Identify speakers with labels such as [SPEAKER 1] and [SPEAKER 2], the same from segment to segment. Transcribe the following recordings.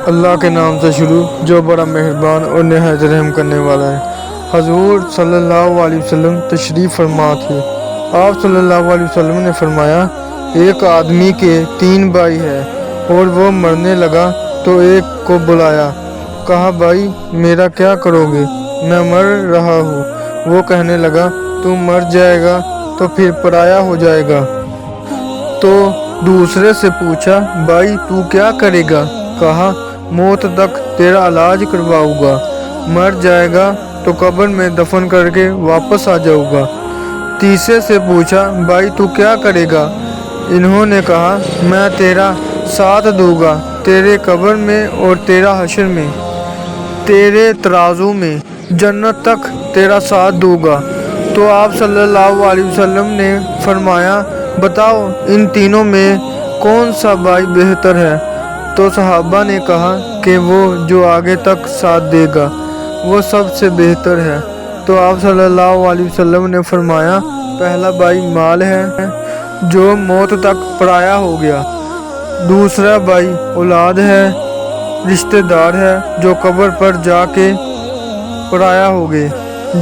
[SPEAKER 1] اللہ کے نام سے شروع جو بڑا مہربان اور نہایت رحم کرنے والا ہے۔ حضور صلی اللہ علیہ وسلم تشریف فرما تھے۔ آپ صلی اللہ علیہ وسلم نے فرمایا، ایک آدمی کے 3 بھائی ہیں اور وہ مرنے لگا تو ایک کو بلایا، کہا بھائی میرا کیا کرو گے، میں مر رہا ہوں۔ وہ کہنے لگا تو مر جائے گا تو پھر پرایا ہو جائے گا۔ تو دوسرے سے پوچھا بھائی تو کیا کرے گا، کہا موت تک تیرا علاج کرواؤں گا، مر جائے گا تو قبر میں دفن کر کے واپس آ جاؤں گا۔ تیسرے سے پوچھا بھائی تو کیا کرے گا، انہوں نے کہا میں تیرا ساتھ دوں گا، تیرے قبر میں اور تیرا حشر میں، تیرے ترازو میں، جنت تک تیرا ساتھ دوں گا۔ تو آپ صلی اللہ علیہ وسلم نے فرمایا بتاؤ ان تینوں میں کون سا بھائی بہتر ہے؟ تو صحابہ نے کہا کہ وہ جو آگے تک ساتھ دے گا وہ سب سے بہتر ہے۔ تو آپ صلی اللہ علیہ وسلم نے فرمایا پہلا بھائی مال ہے جو موت تک پرایا ہو گیا، دوسرا بھائی اولاد ہے، رشتہ دار ہے جو قبر پر جا کے پرایا ہو گئے۔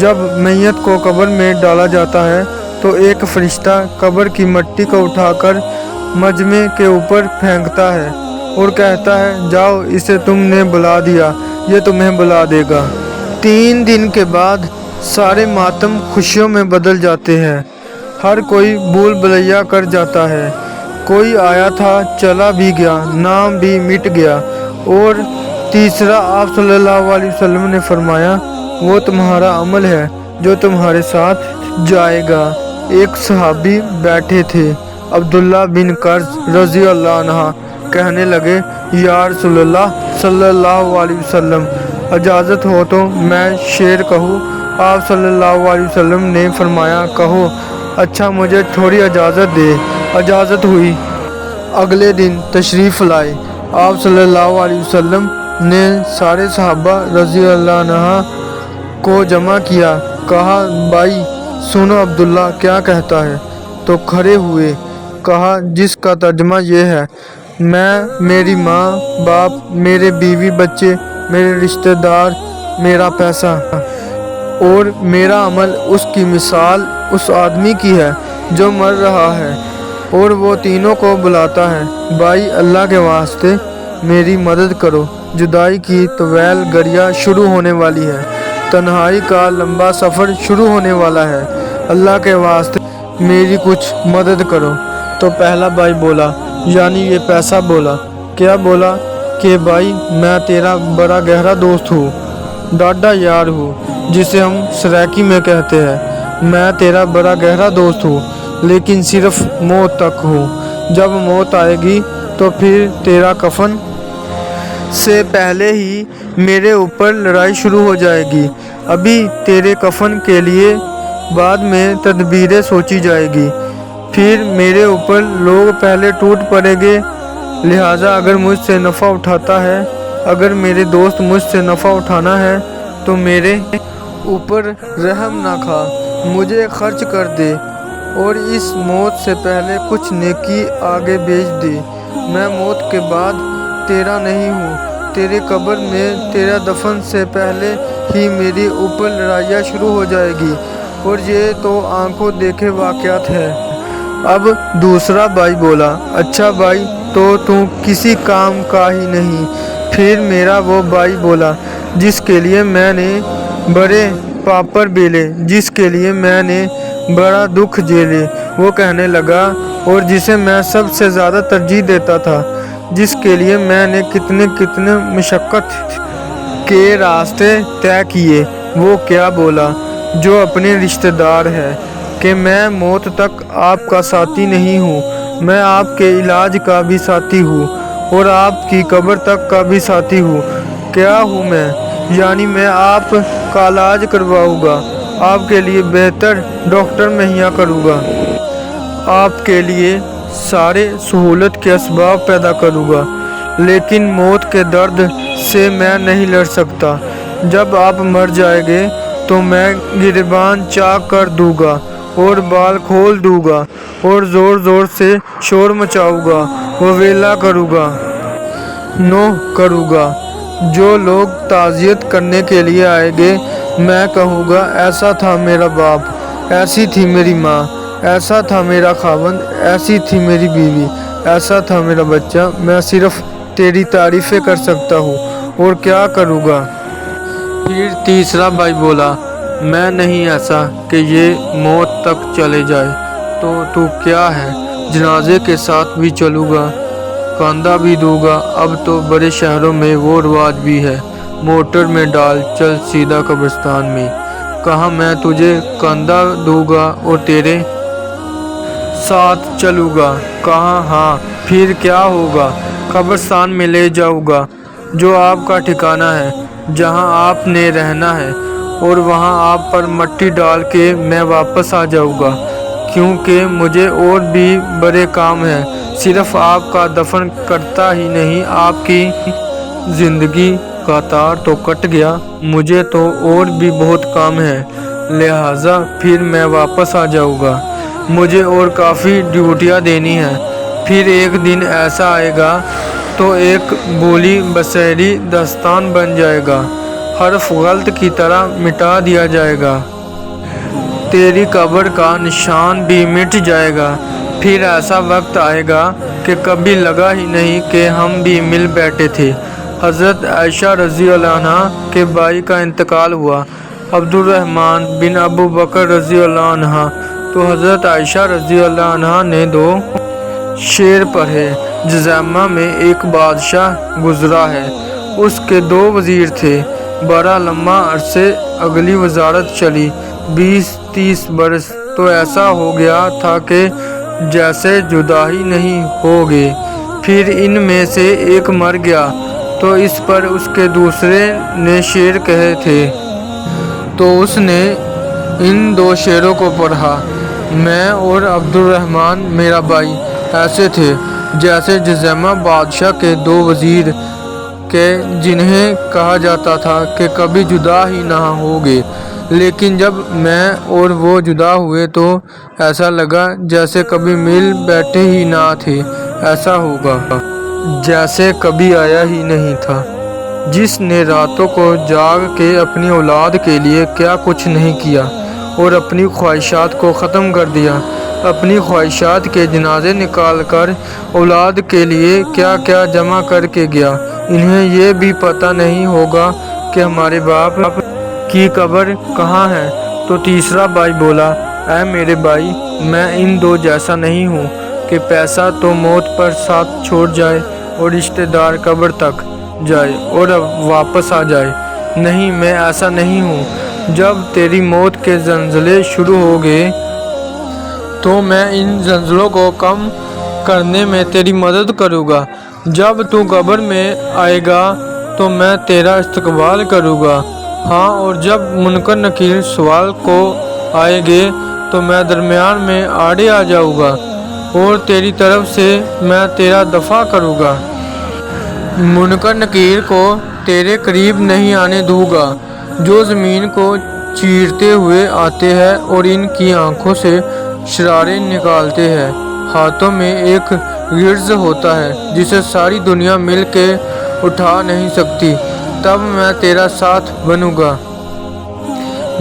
[SPEAKER 1] جب میت کو قبر میں ڈالا جاتا ہے تو ایک فرشتہ قبر کی مٹی کو اٹھا کر مجمع کے اوپر پھینکتا ہے اور کہتا ہے جاؤ اسے تم نے بلا دیا، یہ تمہیں بلا دے گا۔ 3 دن کے بعد سارے ماتم خوشیوں میں بدل جاتے ہیں، ہر کوئی بھول بھلیا کر جاتا ہے، کوئی آیا تھا چلا بھی گیا، نام بھی مٹ گیا۔ اور تیسرا آپ صلی اللہ علیہ وسلم نے فرمایا وہ تمہارا عمل ہے جو تمہارے ساتھ جائے گا۔ ایک صحابی بیٹھے تھے، عبداللہ بن قرظ رضی اللہ عنہ، کہنے لگے یا رسول اللہ صلی اللہ علیہ وسلم اجازت ہو تو میں شعر کہوں؟ آپ صلی اللہ علیہ وسلم نے فرمایا کہو۔ اچھا مجھے تھوڑی اجازت دے۔ اجازت ہوئی۔ اگلے دن تشریف لائے۔ آپ صلی اللہ علیہ وسلم نے سارے صحابہ رضی اللہ عنہ کو جمع کیا، کہا بھائی سنو عبداللہ کیا کہتا ہے۔ تو کھڑے ہوئے، کہا جس کا ترجمہ یہ ہے میں، میری ماں باپ، میرے بیوی بچے، میرے رشتہ دار، میرا پیسہ اور میرا عمل اس کی مثال اس آدمی کی ہے جو مر رہا ہے اور وہ تینوں کو بلاتا ہے بھائی اللہ کے واسطے میری مدد کرو، جدائی کی طویل گڑیاں شروع ہونے والی ہے، تنہائی کا لمبا سفر شروع ہونے والا ہے، اللہ کے واسطے میری کچھ مدد کرو۔ تو پہلا بھائی بولا یعنی یہ پیسہ بولا، کیا بولا کہ بھائی میں تیرا بڑا گہرا دوست ہوں، ڈاڈا یار ہوں، جسے ہم سرائکی میں کہتے ہیں، میں تیرا بڑا گہرا دوست ہوں لیکن صرف موت تک ہوں، جب موت آئے گی تو پھر تیرا کفن سے پہلے ہی میرے اوپر لڑائی شروع ہو جائے گی، ابھی تیرے کفن کے لیے بعد میں تدبیریں سوچی جائے گی، پھر میرے اوپر لوگ پہلے ٹوٹ پڑیں گے، لہٰذا اگر مجھ سے نفع اٹھاتا ہے، اگر میرے دوست مجھ سے نفع اٹھانا ہے تو میرے اوپر رحم نہ کھا، مجھے خرچ کر دے اور اس موت سے پہلے کچھ نیکی آگے بھیج دے، میں موت کے بعد تیرا نہیں ہوں، تیرے قبر میں تیرا دفن سے پہلے ہی میرے اوپر لڑائیاں شروع ہو جائے گی، اور یہ تو آنکھوں دیکھے واقعات ہے۔ اب دوسرا بھائی بولا اچھا بھائی تو کسی کام کا ہی نہیں۔ پھر میرا وہ بھائی بولا جس کے لیے میں نے بڑے پاپڑ بیلے، جس کے لیے میں نے بڑا دکھ جھیلے، وہ کہنے لگا اور جسے میں سب سے زیادہ ترجیح دیتا تھا، جس کے لیے میں نے کتنے مشقت کے راستے طے کیے، وہ کیا بولا جو اپنے رشتہ دار ہے کہ میں موت تک آپ کا ساتھی نہیں ہوں، میں آپ کے علاج کا بھی ساتھی ہوں اور آپ کی قبر تک کا بھی ساتھی ہوں۔ کیا ہوں میں؟ یعنی میں آپ کا علاج کرواؤں گا، آپ کے لیے بہتر ڈاکٹر مہیا کروں گا، آپ کے لیے سارے سہولت کے اسباب پیدا کروں گا، لیکن موت کے درد سے میں نہیں لڑ سکتا۔ جب آپ مر جائیں گے تو میں گریبان چاک کر دوں گا اور بال کھول دوں گا اور زور زور سے شور مچاؤں گا، وویلا کروں گا۔ نوح کروں گا۔ جو لوگ تعزیت کرنے کے لیے آئیں گے میں کہوں گا ایسا تھا میرا باپ، ایسی تھی میری ماں، ایسا تھا میرا خاوند، ایسی تھی میری بیوی، ایسا تھا میرا بچہ، میں صرف تیری تعریفیں کر سکتا ہوں اور کیا کروں گا۔ پھر تیسرا بھائی بولا میں نہیں ایسا کہ یہ موت تک چلے جائے تو کیا ہے، جنازے کے ساتھ بھی چلوں گا، کاندھا بھی دوں گا۔ اب تو بڑے شہروں میں وہ رواج بھی ہے، موٹر میں ڈال چل سیدھا قبرستان میں۔ کہا میں تجھے کاندھا دوں گا اور تیرے ساتھ چلوں گا؟ کہا ہاں۔ پھر کیا ہوگا؟ قبرستان میں لے جاؤں گا جو آپ کا ٹھکانہ ہے، جہاں آپ نے رہنا ہے، اور وہاں آپ پر مٹی ڈال کے میں واپس آ جاؤں گا، کیونکہ مجھے اور بھی بڑے کام ہیں۔ صرف آپ کا دفن کرتا ہی نہیں، آپ کی زندگی کا تار تو کٹ گیا، مجھے تو اور بھی بہت کام ہے، لہٰذا پھر میں واپس آ جاؤں گا، مجھے اور کافی ڈیوٹیاں دینی ہیں۔ پھر ایک دن ایسا آئے گا تو ایک بولی بصیری داستان بن جائے گا، حرف غلط کی طرح مٹا دیا جائے گا، تیری قبر کا نشان بھی مٹ جائے گا۔ پھر ایسا وقت آئے گا کہ کبھی لگا ہی نہیں کہ ہم بھی مل بیٹھے تھے۔ حضرت عائشہ رضی اللہ عنہ کے بھائی کا انتقال ہوا، عبد الرحمن بن ابو بکر رضی اللہ عنہ، تو حضرت عائشہ رضی اللہ عنہ نے 2 شعر پڑھے۔ جزیمہ میں ایک بادشاہ گزرا ہے، اس کے 2 وزیر تھے، بڑا لمبا عرصے اگلی وزارت چلی، 20-30 برس، تو ایسا ہو گیا تھا کہ جیسے جدا ہی نہیں ہوگے۔ پھر ان میں سے ایک مر گیا تو اس پر اس کے دوسرے نے شعر کہے تھے، تو اس نے ان 2 شعروں کو پڑھا۔ میں اور عبد الرحمن میرا بھائی ایسے تھے جیسے جزیمہ بادشاہ کے 2 وزیر کہ جنہیں کہا جاتا تھا کہ کبھی جدا ہی نہ ہوگے، لیکن جب میں اور وہ جدا ہوئے تو ایسا لگا جیسے کبھی مل بیٹھے ہی نہ تھے، ایسا ہوگا جیسے کبھی آیا ہی نہیں تھا۔ جس نے راتوں کو جاگ کے اپنی اولاد کے لیے کیا کچھ نہیں کیا اور اپنی خواہشات کو ختم کر دیا، اپنی خواہشات کے جنازے نکال کر اولاد کے لیے کیا کیا جمع کر کے گیا، انہیں یہ بھی پتہ نہیں ہوگا کہ ہمارے باپ کی قبر کہاں ہے۔ تو تیسرا بھائی بولا اے میرے بھائی، میں ان 2 جیسا نہیں ہوں کہ پیسہ تو موت پر ساتھ چھوڑ جائے اور رشتہ دار قبر تک جائے اور واپس آ جائے، نہیں، میں ایسا نہیں ہوں۔ جب تیری موت کے زلزلے شروع ہوں گے تو میں ان زلزلوں کو کم کرنے میں تیری مدد کروں گا۔ جب تو قبر میں آئے گا تو میں تیرا استقبال کروں گا، ہاں، اور جب منکر نکیر سوال کو آئیں گے تو میں درمیان میں آڑے آ جاؤں گا اور تیری طرف سے میں تیرا دفاع کروں گا۔ منکر نکیر کو تیرے قریب نہیں آنے دوں گا، جو زمین کو چیرتے ہوئے آتے ہیں اور ان کی آنکھوں سے شراریں نکالتے ہیں۔ ہاتھوں میں ایک گرز ہوتا ہے جسے ساری دنیا مل کے اٹھا نہیں سکتی، تب میں تیرا ساتھ بنوں گا،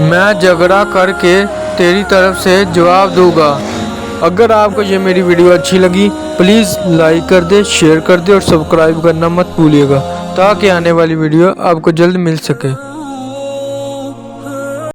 [SPEAKER 1] میں جھگڑا کر کے تیری طرف سے جواب دوں گا۔ اگر آپ کو یہ میری ویڈیو اچھی لگی پلیز لائک کر دے، شیئر کر دے اور سبسکرائب کرنا مت بھولیے گا تاکہ آنے والی ویڈیو آپ کو جلد مل سکے۔